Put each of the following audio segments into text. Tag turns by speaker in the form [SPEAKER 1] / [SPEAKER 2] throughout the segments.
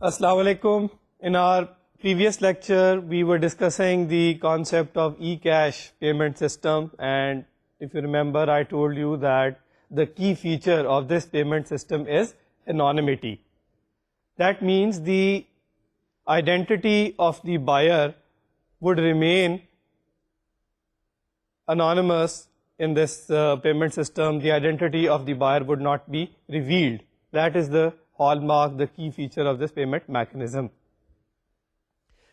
[SPEAKER 1] Assalamu alaikum. In our previous lecture, we were discussing the concept of e-cash payment system, and if you remember, I told you that the key feature of this payment system is anonymity. That means the identity of the buyer would remain anonymous in this payment system. The identity of the buyer would not be revealed. That is the hallmark, the key feature of this payment mechanism.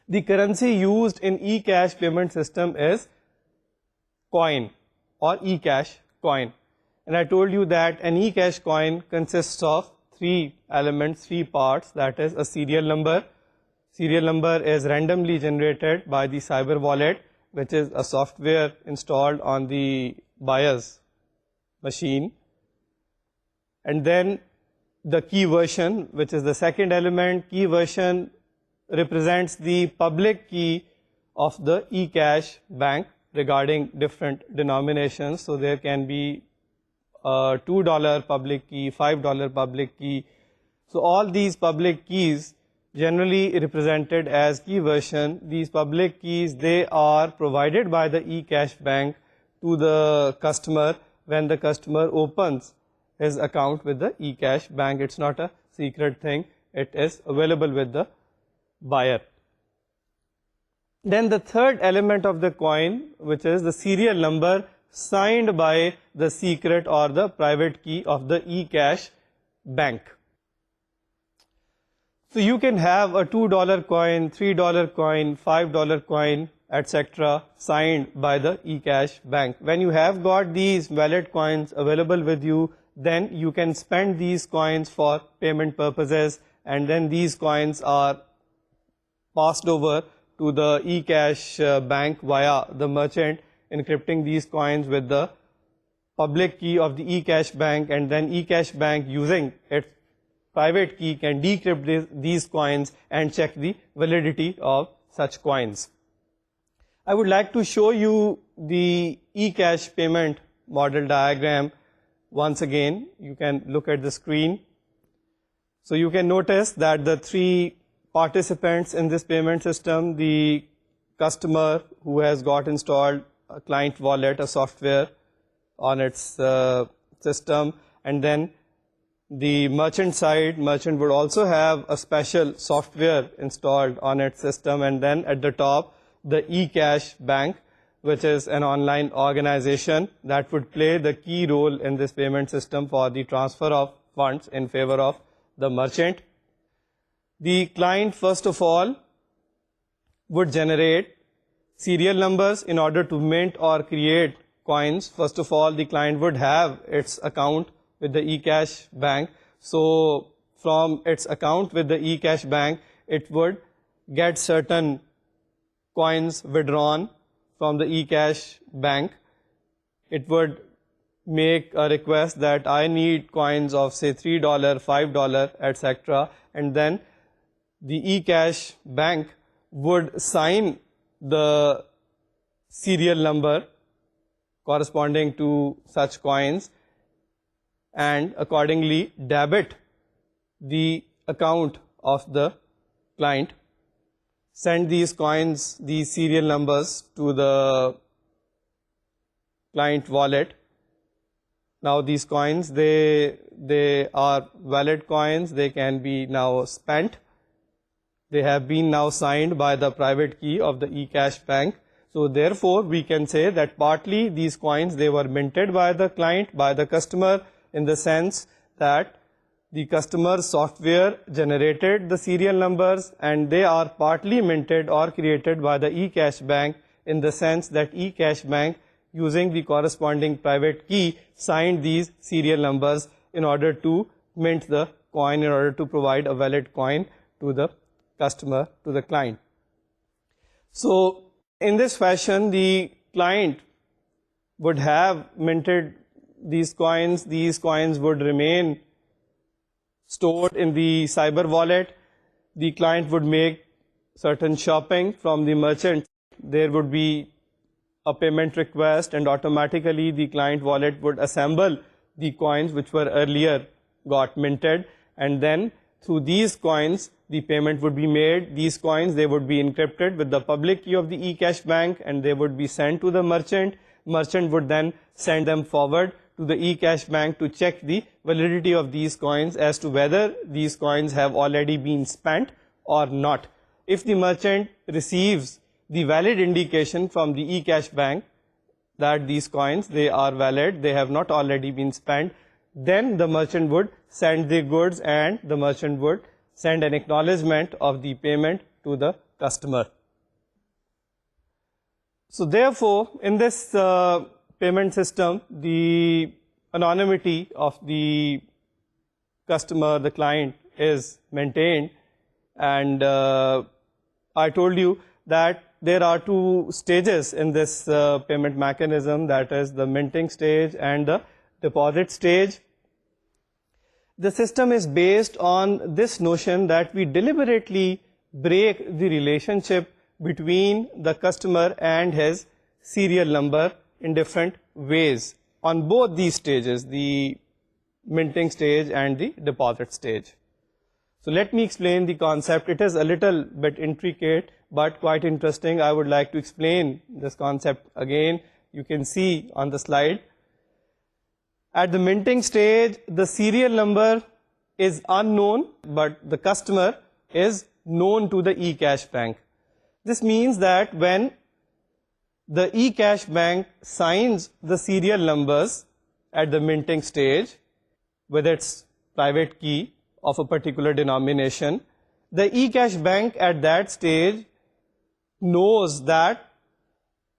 [SPEAKER 1] The currency used in e-cash payment system is coin or e-cash coin. And I told you that an e-cash coin consists of three elements, three parts. That is a serial number. Serial number is randomly generated by the cyber wallet, which is a software installed on the buyer's machine. And then the key version, which is the second element. Key version represents the public key of the e-cash bank regarding different denominations. So there can be a $2 public key, $5 public key. So all these public keys generally represented as key version. These public keys, they are provided by the e-cash bank to the customer when the customer opens his account with the e-cash bank. It's not a secret thing. It is available with the buyer. Then the third element of the coin, which is the serial number signed by the secret or the private key of the e-cash bank. So you can have a $2 coin, $3 coin, $5 coin, etc. signed by the e-cash bank. When you have got these valid coins available with you, then you can spend these coins for payment purposes, and then these coins are passed over to the e-cash bank via the merchant, encrypting these coins with the public key of the e-cash bank, and then e-cash bank using its private key can decrypt these coins and check the validity of such coins. I would like to show you the e-cash payment model diagram. Once again, you can look at the screen. So you can notice that the three participants in this payment system, the customer who has got installed a client wallet, a software on its system, and then the merchant side, merchant would also have a special software installed on its system, and then at the top, the e-cash bank, which is an online organization that would play the key role in this payment system for the transfer of funds in favor of the merchant. The client, first of all, would generate serial numbers in order to mint or create coins. First of all, the client would have its account with the e-cash bank. So from its account with the e-cash bank, it would get certain coins withdrawn from the e-cash bank. It would make a request that I need coins of say $3, $5, etc. And then the e-cash bank would sign the serial number corresponding to such coins and accordingly debit the account of the client, send these coins, these serial numbers to the client wallet. Now these coins, they are valid coins. They can be now spent. They have been now signed by the private key of the e-cash bank. So therefore, we can say that partly these coins, they were minted by the client, by the customer, in the sense that the customer software generated the serial numbers, and they are partly minted or created by the e-cash bank in the sense that e-cash bank, using the corresponding private key, signed these serial numbers in order to mint the coin, in order to provide a valid coin to the customer, to the client. So in this fashion, the client would have minted these coins would remain stored in the cyber wallet. The client would make certain shopping from the merchant. There would be a payment request, and automatically the client wallet would assemble the coins which were earlier got minted, and then through these coins the payment would be made. These coins, they would be encrypted with the public key of the eCash bank, and they would be sent to the merchant. Merchant would then send them forward to the eCash bank to check the validity of these coins as to whether these coins have already been spent or not. If the merchant receives the valid indication from the eCash bank that these coins, they are valid, they have not already been spent, then the merchant would send the goods and the merchant would send an acknowledgement of the payment to the customer. So therefore, in this payment system, the anonymity of the customer, the client, is maintained. And I told you that there are two stages in this payment mechanism, that is the minting stage and the deposit stage. The system is based on this notion that we deliberately break the relationship between the customer and his serial number in different ways on both these stages, the minting stage and the deposit stage. So let me explain the concept. It is a little bit intricate but quite interesting. I would like to explain this concept again. You can see on the slide. At the minting stage, the serial number is unknown, but the customer is known to the eCash bank. This means that when the eCash bank signs the serial numbers at the minting stage with its private key of a particular denomination, the eCash bank at that stage knows that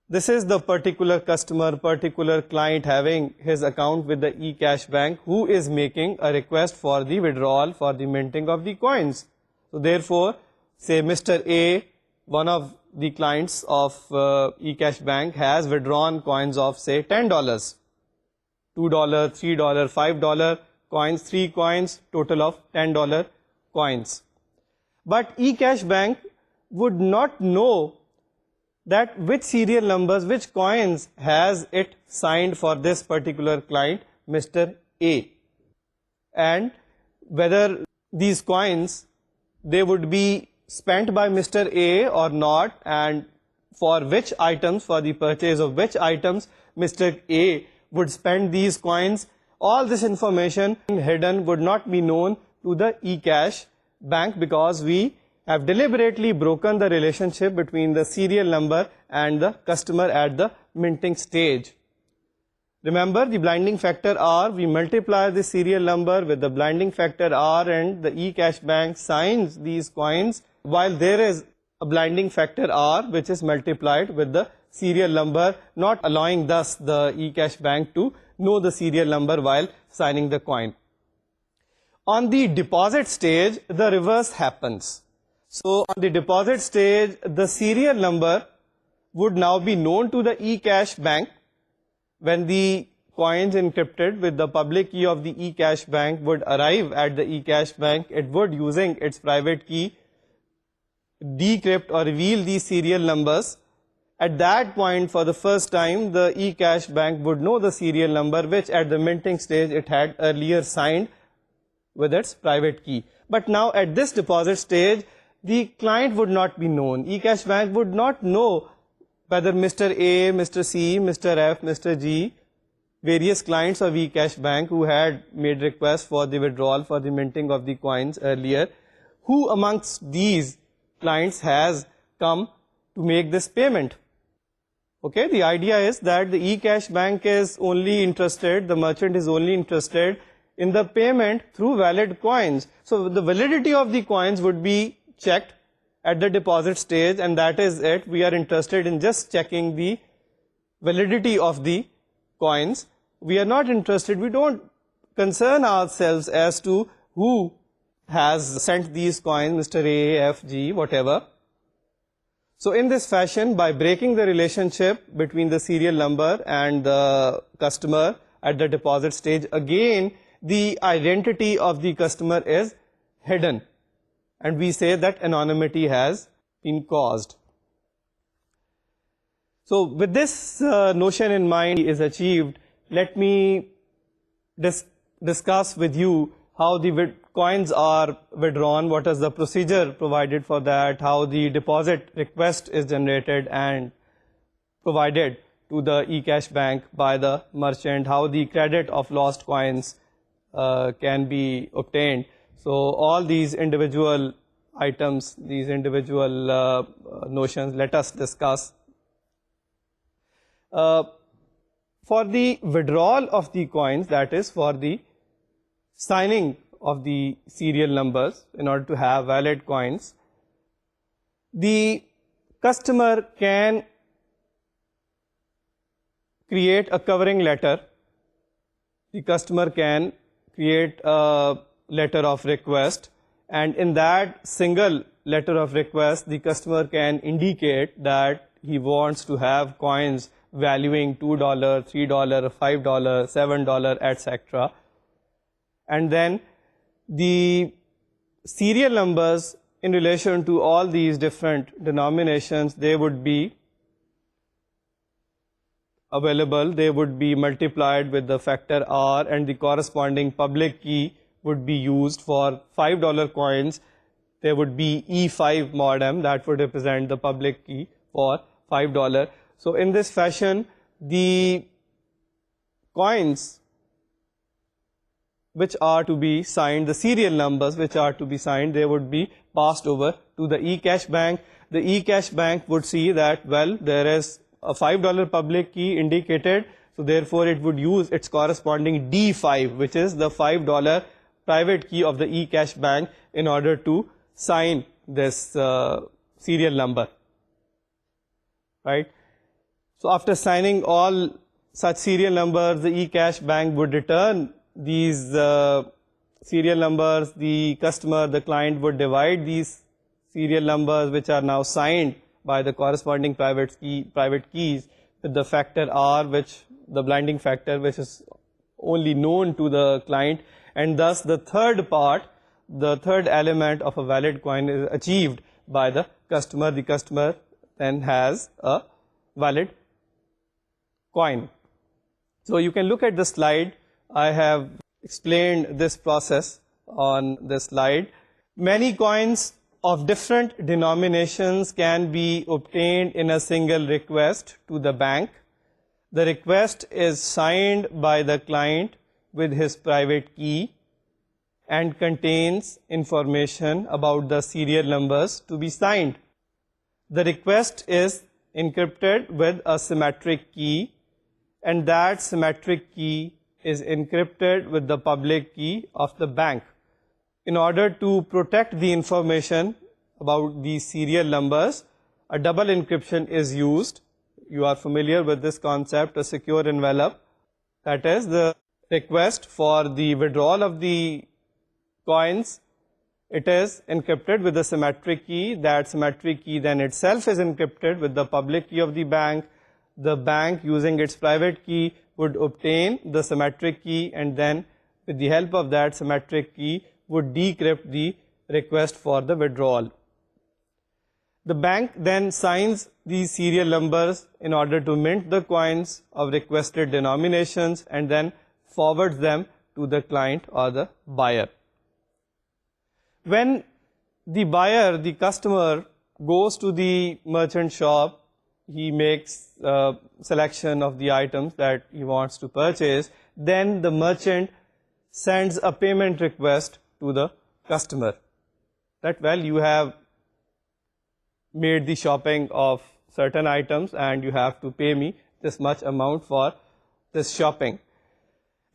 [SPEAKER 1] this is the particular customer, particular client having his account with the eCash bank who is making a request for the withdrawal for the minting of the coins. So therefore, say Mr. A, one of the clients of eCash bank, has withdrawn coins of say $10, $2, $3, $5 coins, 3 coins, total of $10 coins. But eCash bank would not know that which serial numbers, which coins has it signed for this particular client, Mr. A, and whether these coins, they would be spent by Mr. A or not, and for which items, for the purchase of which items Mr. A would spend these coins. All this information hidden would not be known to the eCash bank because we have deliberately broken the relationship between the serial number and the customer at the minting stage. Remember the blinding factor R, we multiply the serial number with the blinding factor R and the eCash bank signs these coins, while there is a blinding factor R which is multiplied with the serial number, not allowing thus the eCash bank to know the serial number while signing the coin. On the deposit stage, the reverse happens. So on the deposit stage, the serial number would now be known to the eCash bank. When the coins encrypted with the public key of the eCash bank would arrive at the eCash bank, it would, using its private key, decrypt or reveal these serial numbers. At that point, for the first time, the eCash bank would know the serial number which at the minting stage it had earlier signed with its private key. But now at this deposit stage, the client would not be known. eCash bank would not know whether Mr. A, Mr. C, Mr. F, Mr. G, various clients of eCash bank who had made requests for the withdrawal for the minting of the coins earlier, who amongst these clients has come to make this payment. Okay, the idea is that the eCash bank is only interested, the merchant is only interested in the payment through valid coins. So the validity of the coins would be checked at the deposit stage, and that is it. We are interested in just checking the validity of the coins. We are not interested, we don't concern ourselves as to who has sent these coins, Mr. A, F, G, whatever. So in this fashion, by breaking the relationship between the serial number and the customer at the deposit stage, again, the identity of the customer is hidden. And we say that anonymity has been caused. So with this notion in mind is achieved, let me discuss with you how the coins are withdrawn, what is the procedure provided for that, how the deposit request is generated and provided to the eCash bank by the merchant, how the credit of lost coins can be obtained. So all these individual items, these individual notions, let us discuss. For the withdrawal of the coins, that is for the signing of the serial numbers in order to have valid coins, the customer can create a covering letter. The customer can create a letter of request, and in that single letter of request, the customer can indicate that he wants to have coins valuing $2, $3, $5, $7, etc. And then the serial numbers in relation to all these different denominations, they would be available, they would be multiplied with the factor R, and the corresponding public key would be used. For $5 coins, there would be E5 mod M, that would represent the public key for $5. So in this fashion, the coins which are to be signed, the serial numbers which are to be signed, they would be passed over to the eCash bank. The eCash bank would see that, well, there is a $5 public key indicated, so therefore it would use its corresponding D5, which is the $5 private key of the eCash bank, in order to sign this serial number, right? So after signing all such serial numbers, the eCash bank would return these serial numbers. The customer, the client, would divide these serial numbers which are now signed by the corresponding private keys with the factor R, which the blinding factor, which is only known to the client, and thus the third part, the third element of a valid coin is achieved by the customer. The customer then has a valid coin. So you can look at the slide. I have explained this process on this slide. Many coins of different denominations can be obtained in a single request to the bank. The request is signed by the client with his private key and contains information about the serial numbers to be signed. The request is encrypted with a symmetric key, and that symmetric key is encrypted with the public key of the bank. In order to protect the information about these serial numbers, a double encryption is used. You are familiar with this concept, a secure envelope. That is, the request for the withdrawal of the coins, it is encrypted with a symmetric key. That symmetric key then itself is encrypted with the public key of the bank. The bank, using its private key, would obtain the symmetric key, and then with the help of that symmetric key would decrypt the request for the withdrawal. The bank then signs these serial numbers in order to mint the coins of requested denominations, and then forwards them to the client or the buyer. When the buyer, the customer, goes to the merchant shop, he makes a selection of the items that he wants to purchase, then the merchant sends a payment request to the customer that, well, you have made the shopping of certain items and you have to pay me this much amount for this shopping.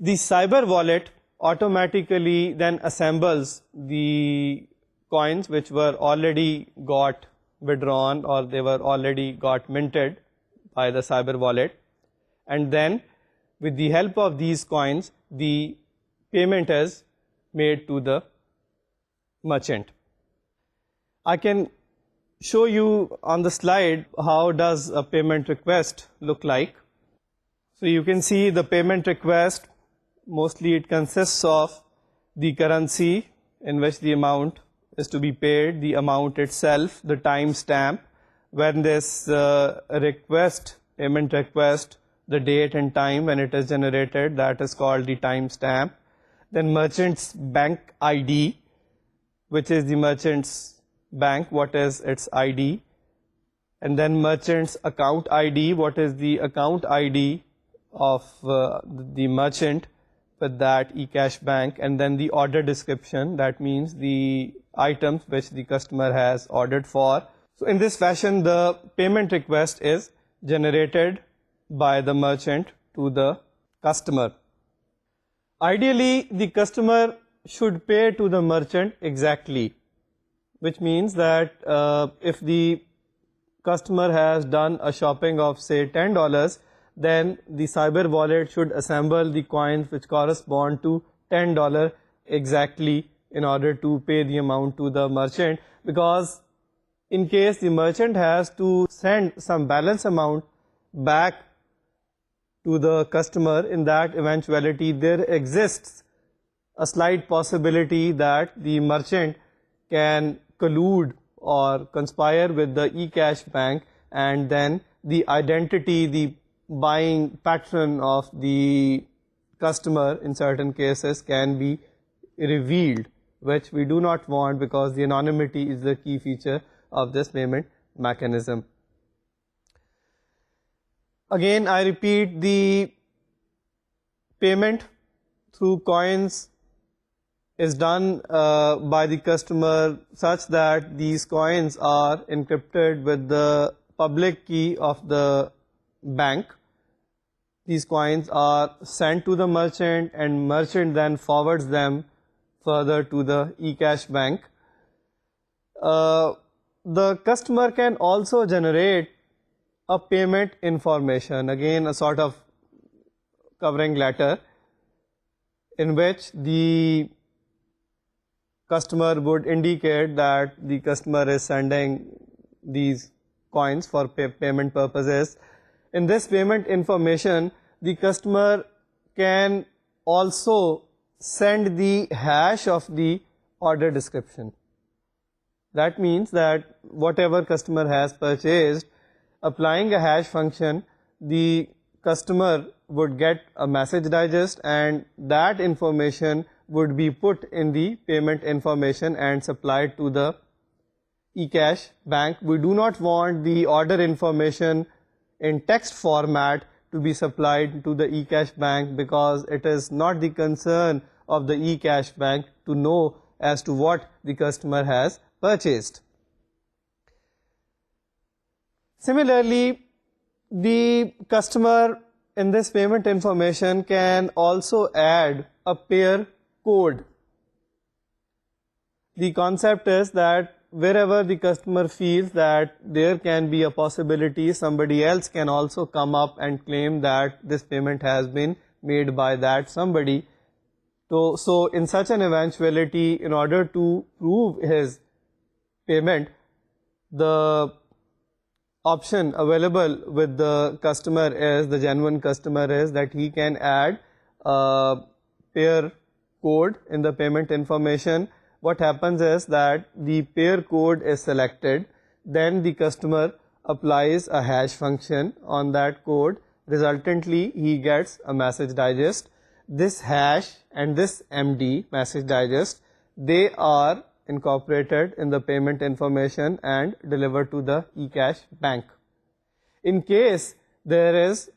[SPEAKER 1] The cyber wallet automatically then assembles the coins which were already got withdrawn, or they were already got minted by the cyber wallet, and then with the help of these coins the payment is made to the merchant. I can show you on the slide how does a payment request look like. So you can see the payment request, mostly it consists of the currency in which the amount is to be paid, the amount itself, the time stamp, when this payment request, the date and time when it is generated, that is called the time stamp. then merchant's bank ID, which is the merchant's bank, what is its ID, and then merchant's account ID, what is the account ID of the merchant with that eCash bank, and then the order description, that means the items which the customer has ordered for. So in this fashion, the payment request is generated by the merchant to the customer. Ideally, the customer should pay to the merchant exactly, which means that if the customer has done a shopping of say $10, then the cyber wallet should assemble the coins which correspond to $10 exactly in order to pay the amount to the merchant, because in case the merchant has to send some balance amount back to the customer, in that eventuality there exists a slight possibility that the merchant can collude or conspire with the eCash bank, and then the identity, the buying pattern of the customer in certain cases can be revealed, which we do not want, because the anonymity is the key feature of this payment mechanism. Again, I repeat, the payment through coins is done by the customer such that these coins are encrypted with the public key of the bank. These coins are sent to the merchant, and merchant then forwards them further to the eCash bank. The customer can also generate a payment information, again a sort of covering letter, in which the customer would indicate that the customer is sending these coins for payment purposes. In this payment information, the customer can also send the hash of the order description. That means that whatever customer has purchased, applying a hash function, the customer would get a message digest, and that information would be put in the payment information and supplied to the eCash bank. We do not want the order information in text format to be supplied to the eCash bank, because it is not the concern of the eCash bank to know as to what the customer has purchased. Similarly, the customer in this payment information can also add a pair code. The concept is that wherever the customer feels that there can be a possibility somebody else can also come up and claim that this payment has been made by that somebody. So in such an eventuality, in order to prove his payment, the option available with the customer is, the genuine customer is, that he can add a pair code in the payment information. What happens is that the pair code is selected, then the customer applies a hash function on that code. Resultantly, he gets a message digest. This hash and this MD, message digest, they are incorporated in the payment information and delivered to the eCash bank. In case there is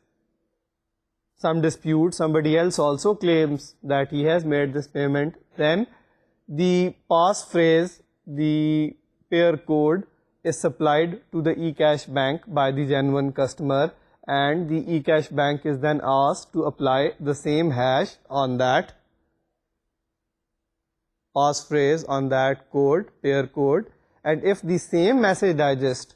[SPEAKER 1] some dispute, somebody else also claims that he has made this payment, then the passphrase, the pair code, is supplied to the eCash bank by the genuine customer, and the eCash bank is then asked to apply the same hash on that passphrase, on that code, pair code, and if the same message digest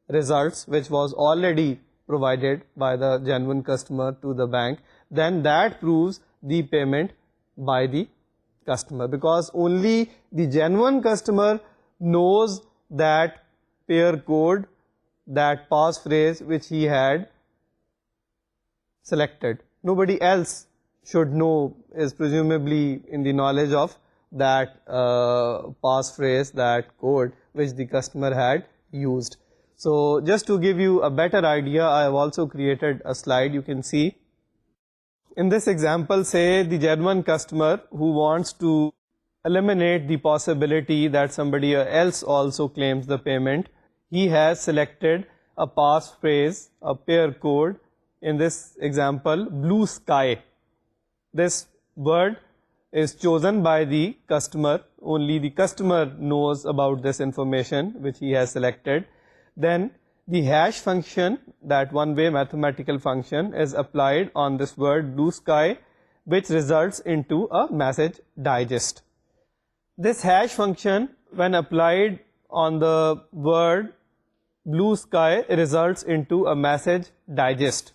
[SPEAKER 1] results, which was already provided by the genuine customer to the bank, then that proves the payment by the customer, because only the genuine customer knows that pair code, that passphrase which he had selected. Nobody else should know, is presumably in the knowledge of that passphrase, that code which the customer had used. So just to give you a better idea, I have also created a slide. You can see in this example, say the genuine customer who wants to eliminate the possibility that somebody else also claims the payment, he has selected a passphrase, a pair code, in this example, blue sky. This word is chosen by the customer. Only the customer knows about this information which he has selected. Then the hash function, that one-way mathematical function, is applied on this word blue sky, which results into a message digest. This hash function, when applied on the word blue sky, results into a message digest.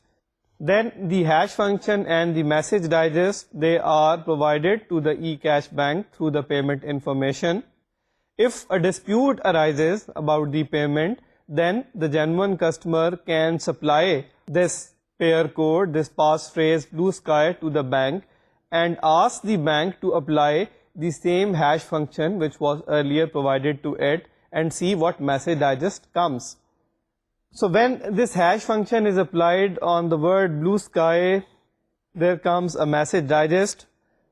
[SPEAKER 1] Then the hash function and the message digest, they are provided to the eCash bank through the payment information. If a dispute arises about the payment, then the genuine customer can supply this pair code, this passphrase blue sky, to the bank and ask the bank to apply the same hash function which was earlier provided to it and see what message digest comes. So when this hash function is applied on the word blue sky, there comes a message digest.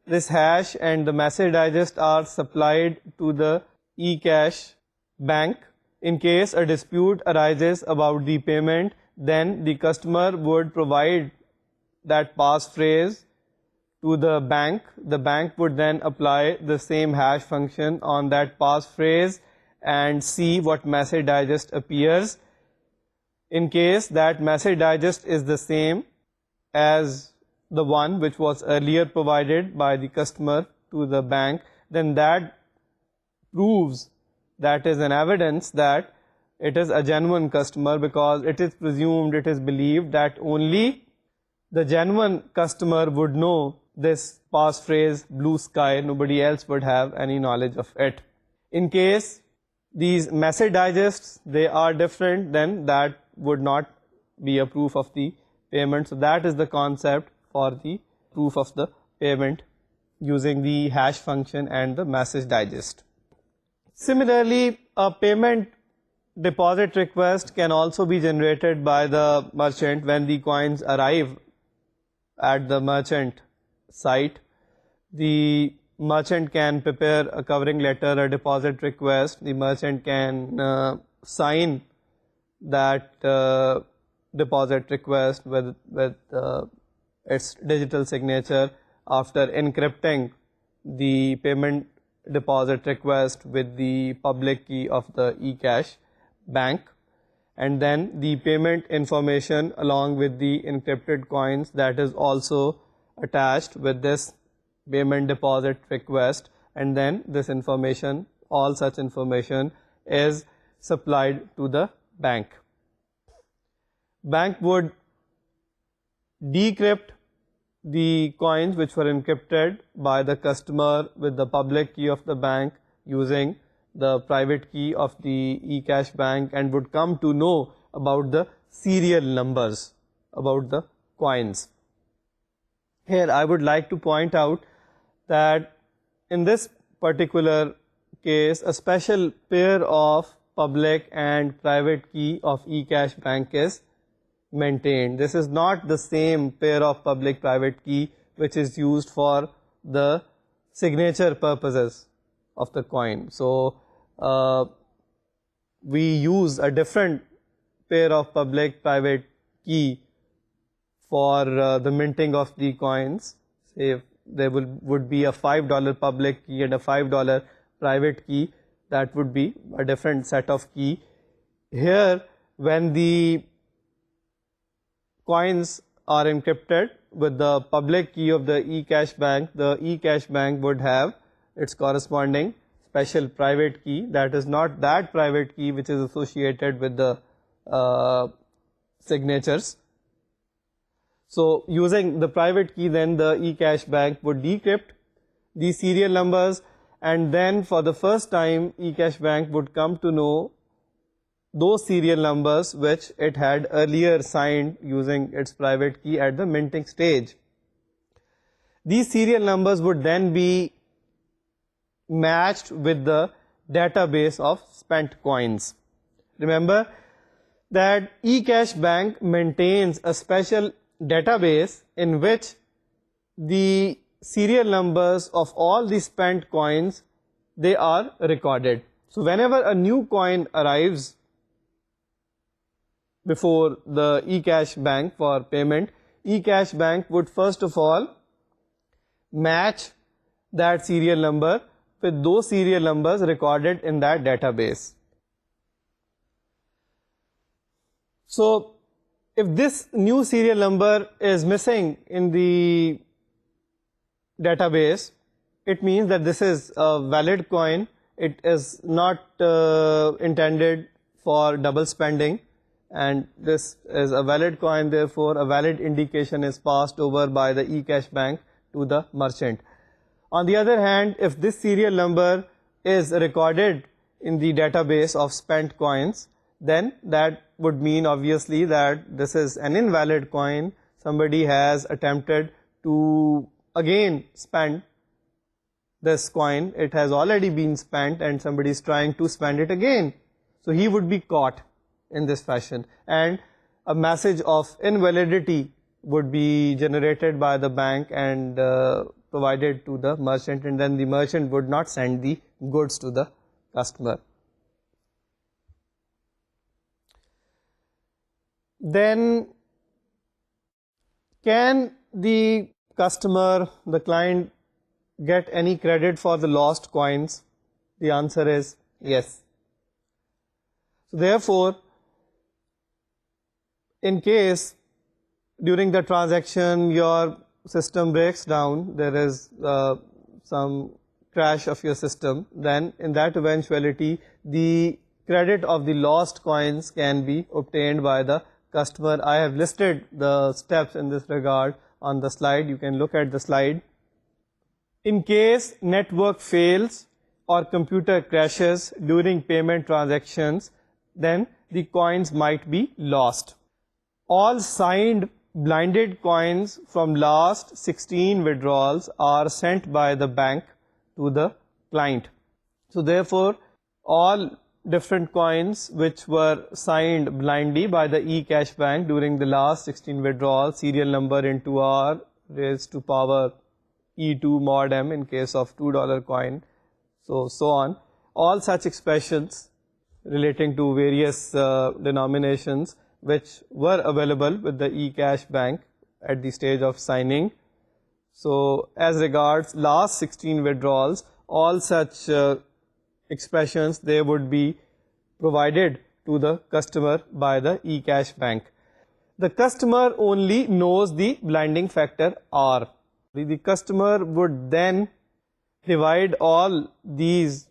[SPEAKER 1] This hash and the message digest are supplied to the eCash bank. In case a dispute arises about the payment, then the customer would provide that passphrase to the bank. The bank would then apply the same hash function on that passphrase and see what message digest appears. In case that message digest is the same as the one which was earlier provided by the customer to the bank, then that proves, that is an evidence that it is a genuine customer, because it is presumed, it is believed that only the genuine customer would know this passphrase blue sky. Nobody else would have any knowledge of it. In case these message digests, they are different, then that would not be a proof of the payment. So that is the concept for the proof of the payment using the hash function and the message digest. Similarly, a payment deposit request can also be generated by the merchant when the coins arrive at the merchant site. The merchant can prepare a covering letter, a deposit request. The merchant can sign that deposit request with its digital signature after encrypting the payment deposit request with the public key of the eCash bank, and then the payment information along with the encrypted coins, that is also attached with this payment deposit request, and then this information, all such information, is supplied to the bank. Bank would decrypt the coins which were encrypted by the customer with the public key of the bank using the private key of the eCash bank, and would come to know about the serial numbers, about the coins. Here I would like to point out that in this particular case, a special pair of public and private key of eCash bank is maintained. This is not the same pair of public private key which is used for the signature purposes of the coin. So we use a different pair of public private key for the minting of the coins. Say if there would be a $5 public key and a $5 private key, that would be a different set of key. Here, when the coins are encrypted with the public key of the eCash bank, the eCash bank would have its corresponding special private key. That is not that private key which is associated with the signatures. So using the private key, then the eCash bank would decrypt the serial numbers, and then for the first time eCash bank would come to know those serial numbers which it had earlier signed using its private key at the minting stage. These serial numbers would then be matched with the database of spent coins. Remember that eCash bank maintains a special database in which the serial numbers of all the spent coins, they are recorded. So whenever a new coin arrives before the eCash bank for payment, eCash bank would first of all match that serial number with those serial numbers recorded in that database. So if this new serial number is missing in the database, it means that this is a valid coin. It is not intended for double spending, and this is a valid coin. Therefore, a valid indication is passed over by the eCash bank to the merchant. On the other hand, if this serial number is recorded in the database of spent coins, then that would mean obviously that this is an invalid coin. Somebody has attempted to again spend this coin. It has already been spent and somebody is trying to spend it again. So he would be caught in this fashion, and a message of invalidity would be generated by the bank and provided to the merchant, and then the merchant would not send the goods to the customer. Then can the customer, the client, get any credit for the lost coins? The answer is yes. So therefore, in case during the transaction your system breaks down, there is some crash of your system, then in that eventuality the credit of the lost coins can be obtained by the customer. I have listed the steps in this regard on the slide. You can look at the slide. In case network fails or computer crashes during payment transactions, then the coins might be lost. All signed blinded coins from last 16 withdrawals are sent by the bank to the client. So therefore, all different coins which were signed blindly by the eCash bank during the last 16 withdrawals, serial number into R raised to power E2 mod M in case of $2 coin, so on. All such expressions relating to various denominations which were available with the eCash bank at the stage of signing. So as regards last 16 withdrawals, all such expressions, they would be provided to the customer by the eCash bank. The customer only knows the blinding factor R. The customer would then divide all these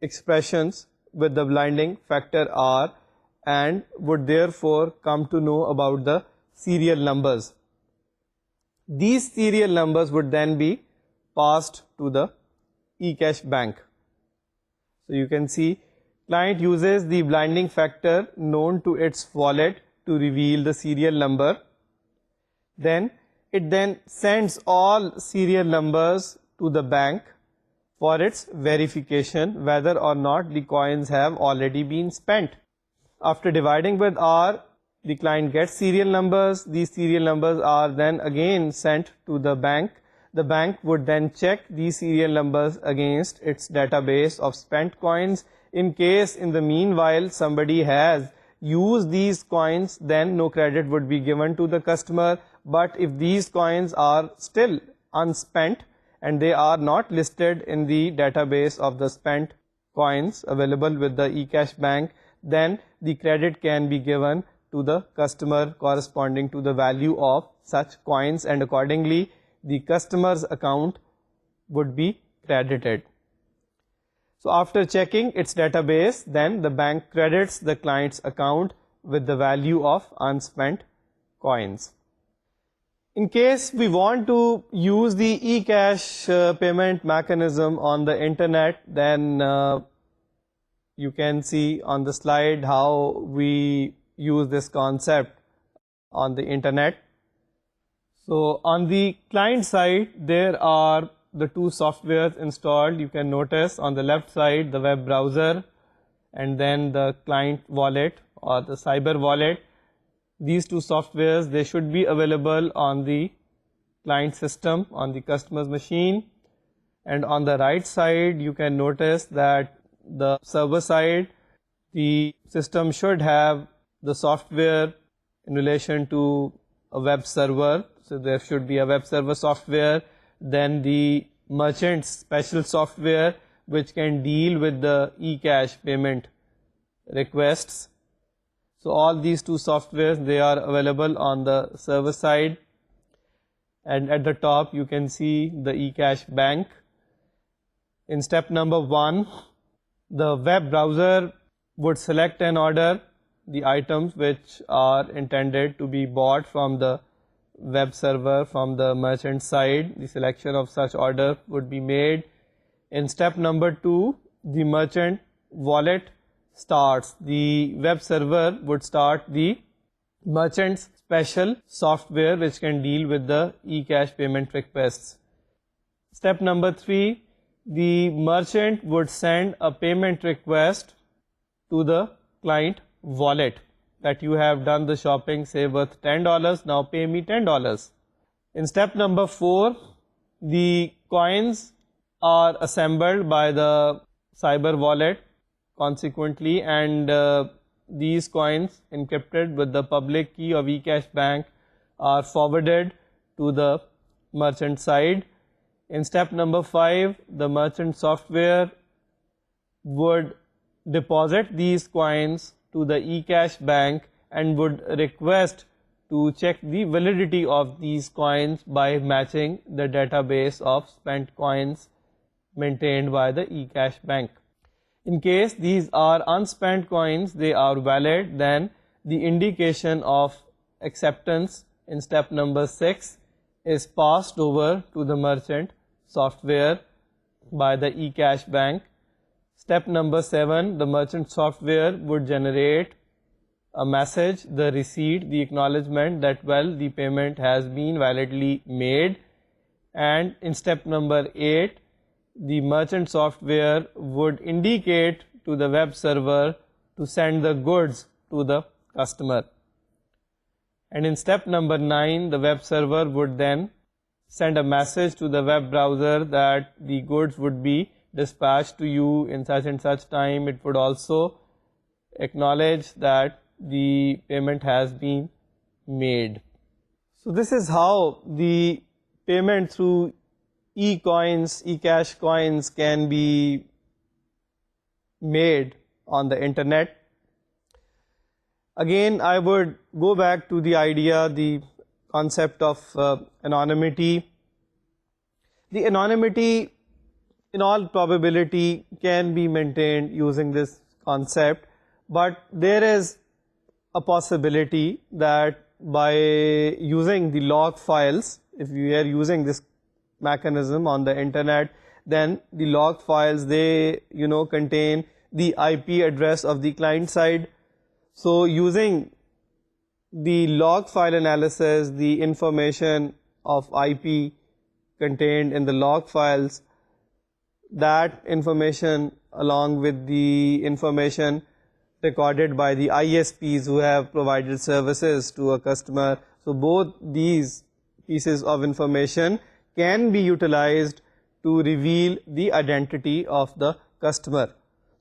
[SPEAKER 1] expressions with the blinding factor R and would therefore come to know about the serial numbers. These serial numbers would then be passed to the eCash bank. So you can see client uses the blinding factor known to its wallet to reveal the serial number. Then it then sends all serial numbers to the bank for its verification whether or not the coins have already been spent. After dividing with R, the client gets serial numbers. These serial numbers are then again sent to the bank. The bank would then check these serial numbers against its database of spent coins. In case in the meanwhile somebody has used these coins, then no credit would be given to the customer. But if these coins are still unspent and they are not listed in the database of the spent coins available with the eCash bank, then the credit can be given to the customer corresponding to the value of such coins, and accordingly the customer's account would be credited. So after checking its database, then the bank credits the client's account with the value of unspent coins. In case we want to use the eCash payment mechanism on the internet, then you can see on the slide how we use this concept on the internet. So on the client side, there are the two softwares installed. You can notice on the left side the web browser and then the client wallet or the cyber wallet. These two softwares, they should be available on the client system on the customer's machine. And on the right side, you can notice that the server side, the system should have the software in relation to a web server. So there should be a web server software, then the merchant's special software which can deal with the eCash payment requests. So all these two softwares, they are available on the server side. And at the top, you can see the eCash bank. In step number 1, the web browser would select and order the items which are intended to be bought from the web server from the merchant side. The selection of such order would be made. In step number 2, the merchant wallet starts. The web server would start the merchant's special software which can deal with the eCash payment requests. Step number 3, the merchant would send a payment request to the client wallet that you have done the shopping, say worth $10, now pay me $10. In step number 4, the coins are assembled by the cyber wallet consequently, and these coins encrypted with the public key of eCash bank are forwarded to the merchant side. In step number 5, the merchant software would deposit these coins to the eCash bank and would request to check the validity of these coins by matching the database of spent coins maintained by the eCash bank. In case these are unspent coins, they are valid, then the indication of acceptance in step number 6 is passed over to the merchant software by the eCash bank. Step number 7, the merchant software would generate a message, the receipt, the acknowledgement that, well, the payment has been validly made. And in step number 8, the merchant software would indicate to the web server to send the goods to the customer. And in step number 9, the web server would then send a message to the web browser that the goods would be dispatched to you in such and such time. It would also acknowledge that the payment has been made. So this is how the payment through e-coins, eCash coins can be made on the internet. Again, I would go back to the idea, the concept of anonymity. The anonymity in all probability can be maintained using this concept, but there is a possibility that by using the log files, if we are using this mechanism on the internet, then the log files, they contain the IP address of the client side. So using the log file analysis, the information of IP contained in the log files, that information along with the information recorded by the ISPs who have provided services to a customer, so both these pieces of information can be utilized to reveal the identity of the customer.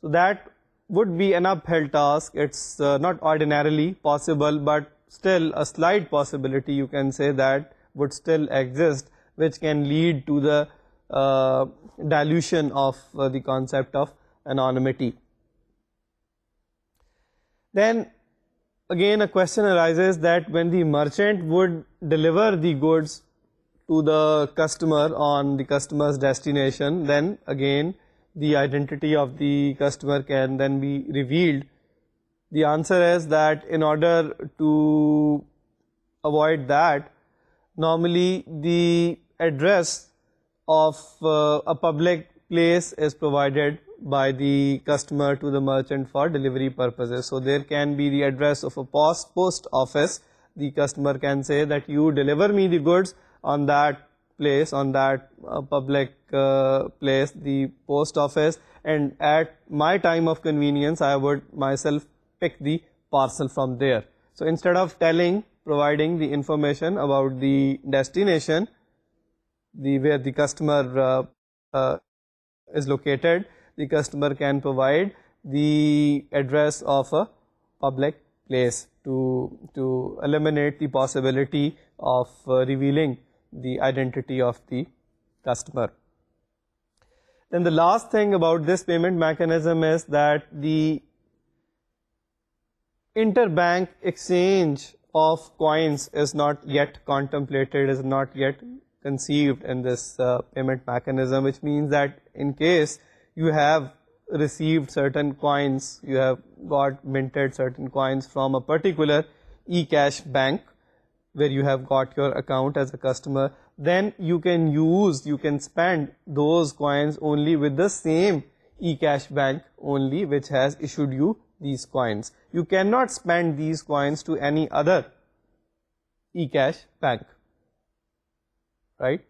[SPEAKER 1] So that would be an uphill task. It's not ordinarily possible, but still a slight possibility, you can say, that would still exist, which can lead to the dilution of the concept of anonymity. Then again a question arises that when the merchant would deliver the goods to the customer on the customer's destination, then again the identity of the customer can then be revealed. The answer is that in order to avoid that, normally the address of a public place is provided by the customer to the merchant for delivery purposes. So there can be the address of a post office. The customer can say that you deliver me the goods on that place, on that public place, the post office, and at my time of convenience I would myself pick the parcel from there. So instead of providing the information about the destination, where the customer is located, the customer can provide the address of a public place to eliminate the possibility of revealing the identity of the customer. Then the last thing about this payment mechanism is that the interbank exchange of coins is not yet contemplated, is not yet conceived in this payment mechanism, which means that in case you have received certain coins, you have got minted certain coins from a particular e-cash bank where you have got your account as a customer, then you can spend those coins only with the same e-cash bank only which has issued you these coins. You cannot spend these coins to any other e-cash bank, right?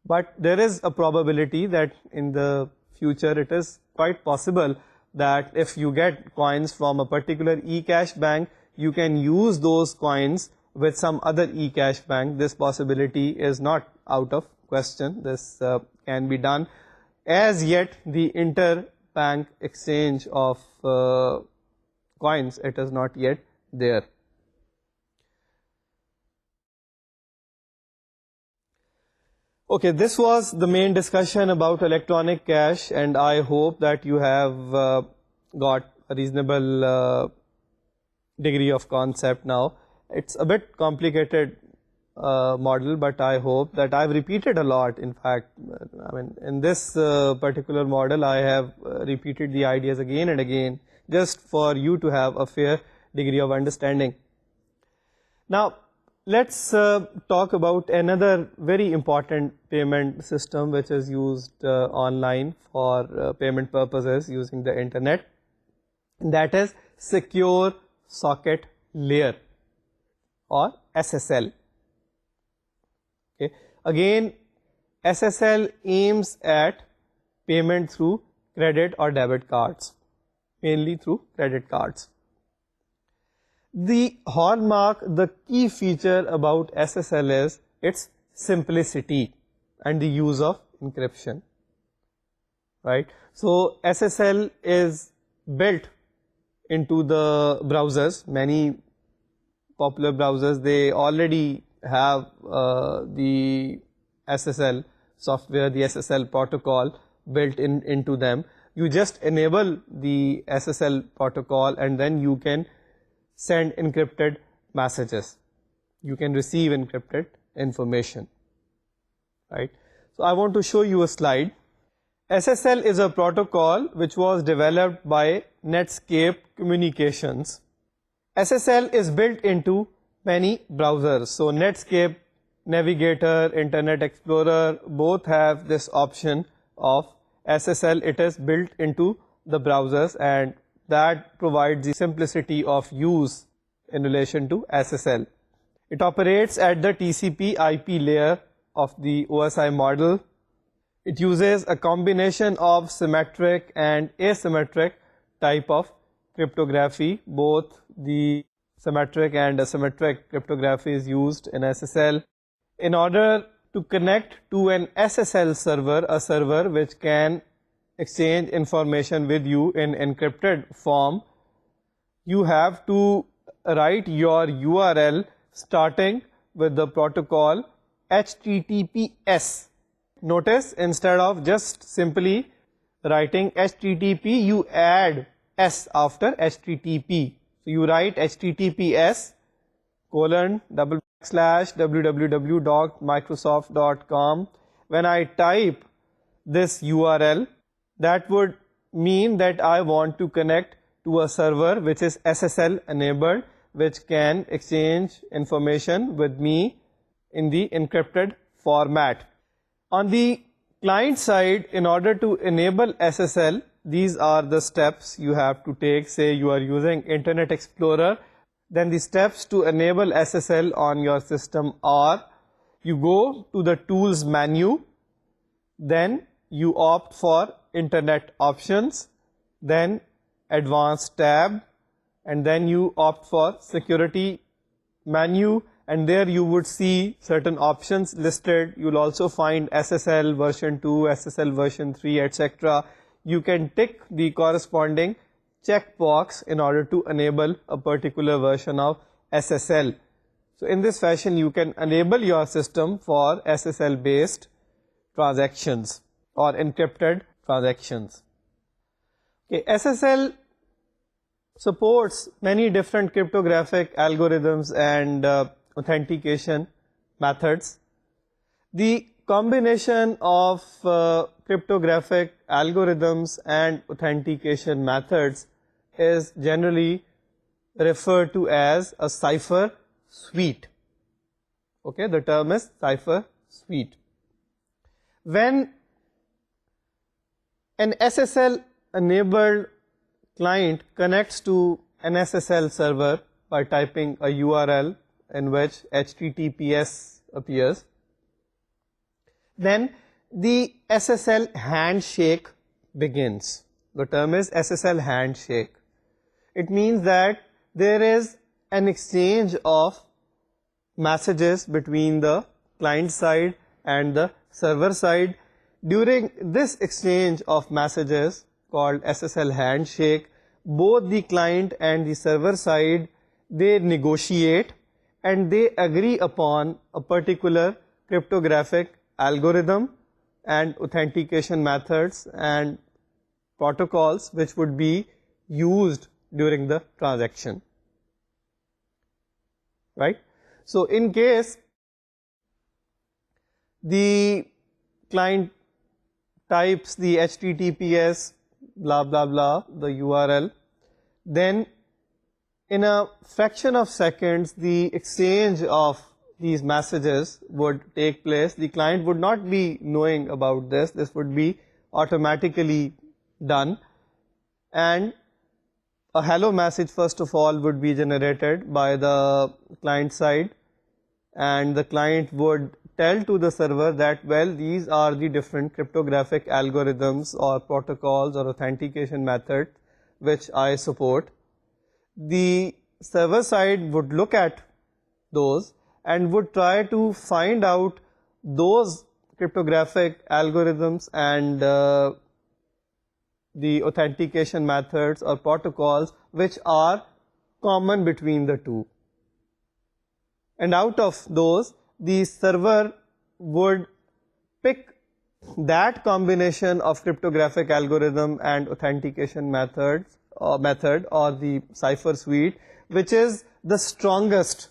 [SPEAKER 1] But there is a probability that in the future it is quite possible that if you get coins from a particular e-cash bank, you can use those coins with some other e-cash bank. This possibility is not out of question. This can be done. As yet, the interbank exchange of coins, it is not yet there. Okay, this was the main discussion about electronic cash, and I hope that you have got a reasonable degree of concept now. It's a bit complicated model, but I hope that I've repeated a lot. In fact, I mean, in this particular model, I have repeated the ideas again and again, just for you to have a fair degree of understanding. Now, let's talk about another very important payment system which is used online for payment purposes using the internet. That is Secure Socket Layer, or SSL. Okay. Again, SSL aims at payment through credit or debit cards, mainly through credit cards. The hallmark, the key feature about SSL is its simplicity and the use of encryption, right? So SSL is built into the browsers. Many popular browsers, they already have the SSL software, the SSL protocol built into them. You just enable the SSL protocol and then you can send encrypted messages. You can receive encrypted information, right? So I want to show you a slide. SSL is a protocol which was developed by Netscape Communications. SSL is built into many browsers. So Netscape, Navigator, Internet Explorer, both have this option of SSL. It is built into the browsers, and that provides the simplicity of use in relation to SSL. It operates at the TCP/IP layer of the OSI model. It uses a combination of symmetric and asymmetric type of cryptography. Both the symmetric and asymmetric cryptography is used in SSL. In order to connect to an SSL server, a server which can exchange information with you in encrypted form, you have to write your URL starting with the protocol HTTPS. Notice, instead of just simply writing HTTP, you add S after HTTP. So you write HTTPS :/www.microsoft.com. When I type this URL, that would mean that I want to connect to a server which is SSL enabled, which can exchange information with me in the encrypted format. On the client side, in order to enable SSL, these are the steps you have to take. Say you are using Internet Explorer, then the steps to enable SSL on your system are: you go to the Tools menu, then you opt for Internet Options, then Advanced tab, and then you opt for Security menu, and there you would see certain options listed. You'll also find SSL version 2, SSL version 3, etc. You can tick the corresponding checkbox in order to enable a particular version of SSL. So in this fashion, you can enable your system for SSL based transactions or encrypted transactions. Okay, SSL supports many different cryptographic algorithms and authentication methods. The combination of cryptographic algorithms and authentication methods is generally referred to as a cipher suite. Okay, the term is cipher suite. When an SSL enabled client connects to an SSL server by typing a URL in which HTTPS appears, then the SSL handshake begins. The term is SSL handshake. It means that there is an exchange of messages between the client side and the server side. During this exchange of messages called SSL handshake, both the client and the server side, they negotiate and they agree upon a particular cryptographic algorithm and authentication methods and protocols which would be used during the transaction. Right? So in case the client types the HTTPS blah blah blah, the URL, then in a fraction of seconds the exchange of these messages would take place. The client would not be knowing about this. This would be automatically done, and a hello message first of all would be generated by the client side, and the client would tell to the server that, well, these are the different cryptographic algorithms or protocols or authentication methods which I support. The server side would look at those and would try to find out those cryptographic algorithms and the authentication methods or protocols which are common between the two. And out of those, the server would pick that combination of cryptographic algorithm and authentication method or the cipher suite which is the strongest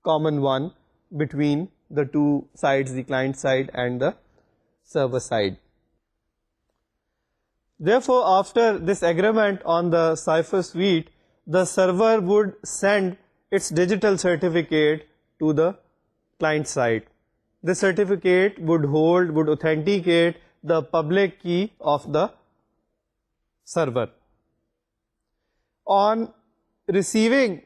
[SPEAKER 1] common one between the two sides, the client side and the server side. Therefore, after this agreement on the cipher suite, the server would send its digital certificate to the client side. The certificate would authenticate the public key of the server. On receiving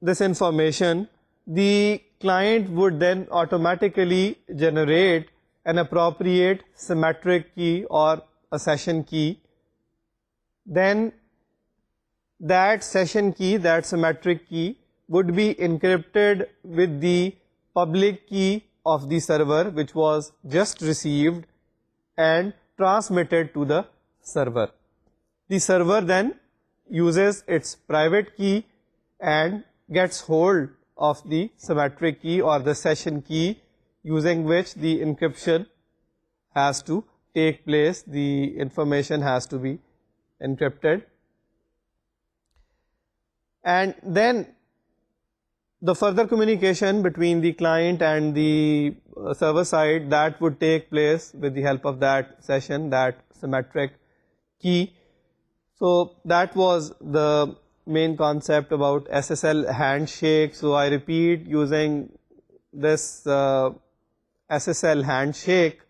[SPEAKER 1] this information, the client would then automatically generate an appropriate symmetric key or a session key. Then that session key, that symmetric key, would be encrypted with the public key of the server which was just received and transmitted to the server. The server then uses its private key and gets hold of the symmetric key or the session key using which the encryption has to take place, the information has to be encrypted. And then the further communication between the client and the server side, that would take place with the help of that session, that symmetric key. So that was the main concept about SSL handshake. So I repeat, using this SSL handshake,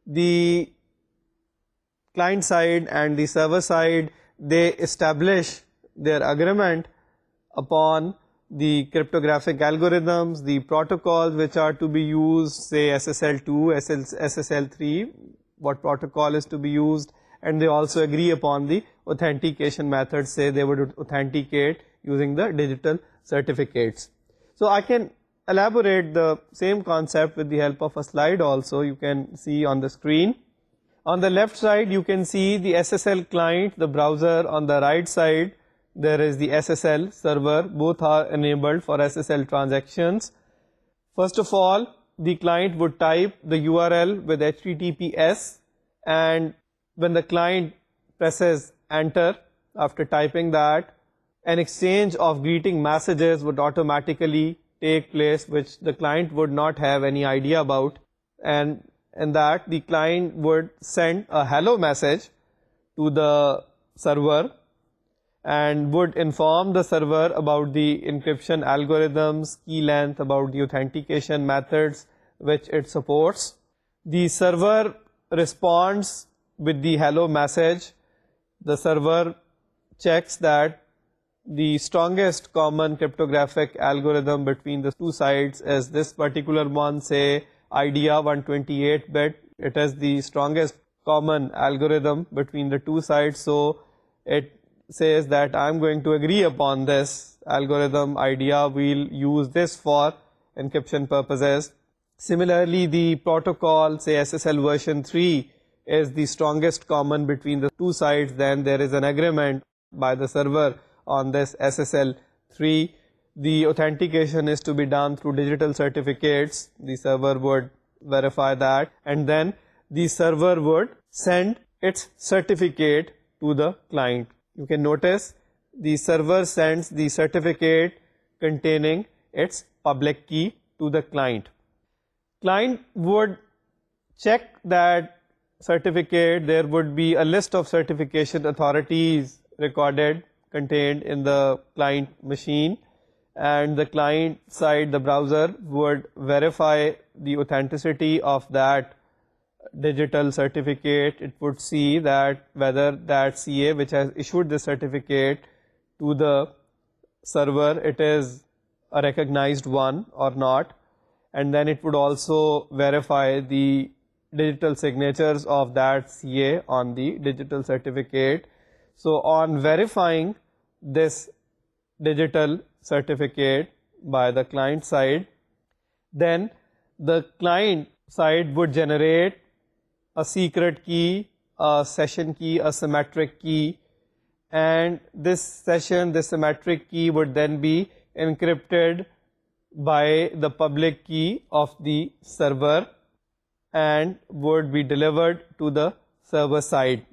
[SPEAKER 1] the client side and the server side, they establish their agreement upon the cryptographic algorithms, the protocols which are to be used, say SSL2, SSL3, what protocol is to be used, and they also agree upon the authentication methods, say they would authenticate using the digital certificates. So I can elaborate the same concept with the help of a slide also. You can see on the screen. On the left side, you can see the SSL client, the browser. On the right side, there is the SSL server. Both are enabled for SSL transactions. First of all, the client would type the URL with HTTPS, and when the client presses enter after typing that, an exchange of greeting messages would automatically take place, which the client would not have any idea about, and that the client would send a hello message to the server and would inform the server about the encryption algorithms, key length, about the authentication methods which it supports. The server responds with the hello message. The server checks that the strongest common cryptographic algorithm between the two sides is this particular one, say IDEA 128-bit. It is the strongest common algorithm between the two sides, so it says that I'm going to agree upon this algorithm IDEA. We'll use this for encryption purposes. Similarly, the protocol, say SSL version 3, is the strongest common between the two sides. Then there is an agreement by the server on this SSL 3. The authentication is to be done through digital certificates. The server would verify that, and then the server would send its certificate to the client. You can notice the server sends the certificate containing its public key to the client. Client would check that certificate. There would be a list of certification authorities recorded, contained in the client machine, and the client side, the browser, would verify the authenticity of that digital certificate. It would see that whether that CA which has issued the certificate to the server, it is a recognized one or not, and then it would also verify the digital signatures of that CA on the digital certificate. So on verifying this digital certificate by the client side, then the client side would generate a secret key, a session key, a symmetric key, and this symmetric key would then be encrypted by the public key of the server and would be delivered to the server side.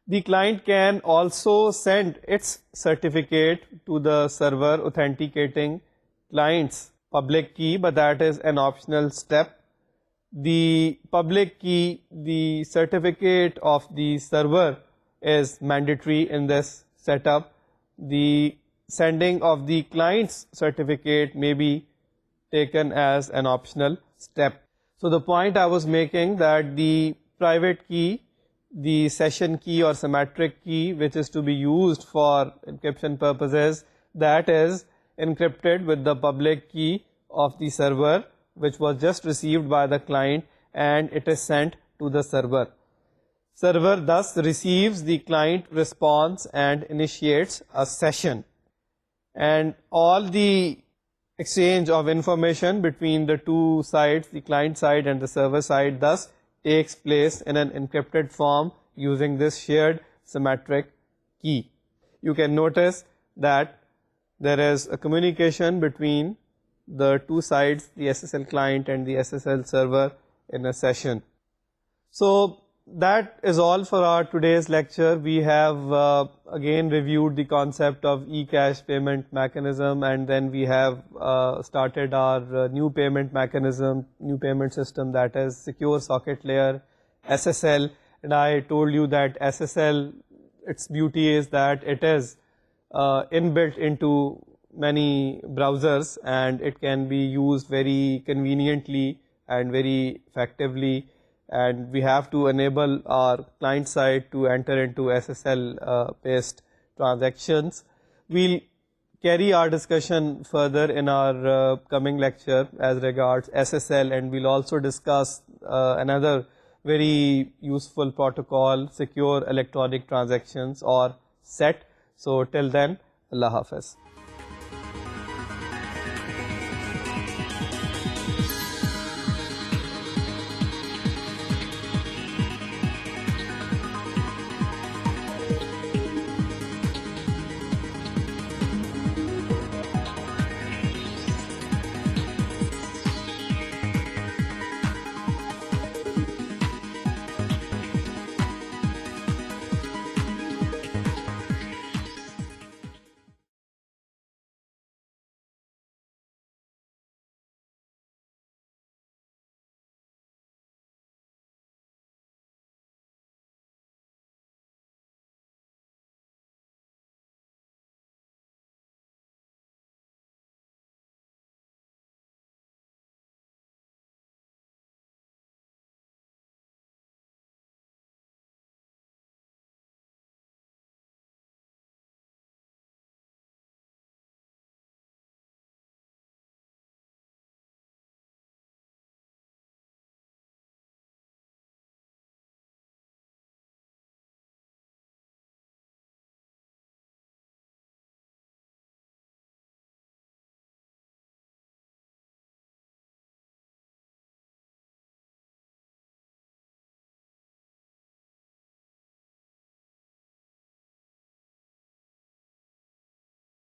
[SPEAKER 1] The client can also send its certificate to the server authenticating client's public key, but that is an optional step. The public key, the certificate of the server, is mandatory in this setup. The sending of the client's certificate may be taken as an optional step. So the point I was making, that the private key, the session key or symmetric key, which is to be used for encryption purposes, that is encrypted with the public key of the server, which was just received by the client, and it is sent to the server. Server thus receives the client response and initiates a session, and all the exchange of information between the two sides, the client side and the server side, thus takes place in an encrypted form using this shared symmetric key. You can notice that there is a communication between the two sides, the SSL client and the SSL server, in a session. So that is all for our today's lecture. We have again reviewed the concept of eCash payment mechanism, and then we have started our new payment mechanism, new payment system, that is secure socket layer, SSL. And I told you that SSL, its beauty is that it is inbuilt into many browsers, and it can be used very conveniently and very effectively, and we have to enable our client side to enter into SSL based transactions. We'll carry our discussion further in our coming lecture as regards SSL, and we'll also discuss another very useful protocol, secure electronic transactions, or SET. So till then, Allah Hafiz.